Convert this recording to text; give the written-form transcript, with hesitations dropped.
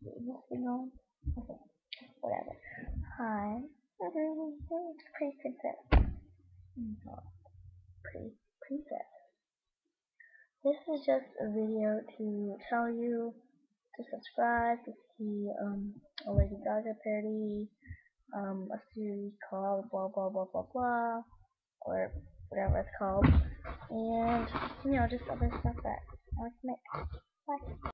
Signal. Okay, whatever. Hi. Pretty princess. Oh, pretty princess. This is just a video to tell you to subscribe to see a Lady Gaga parody, a series called blah blah blah blah blah, or whatever it's called, and just other stuff that I like to make. Bye.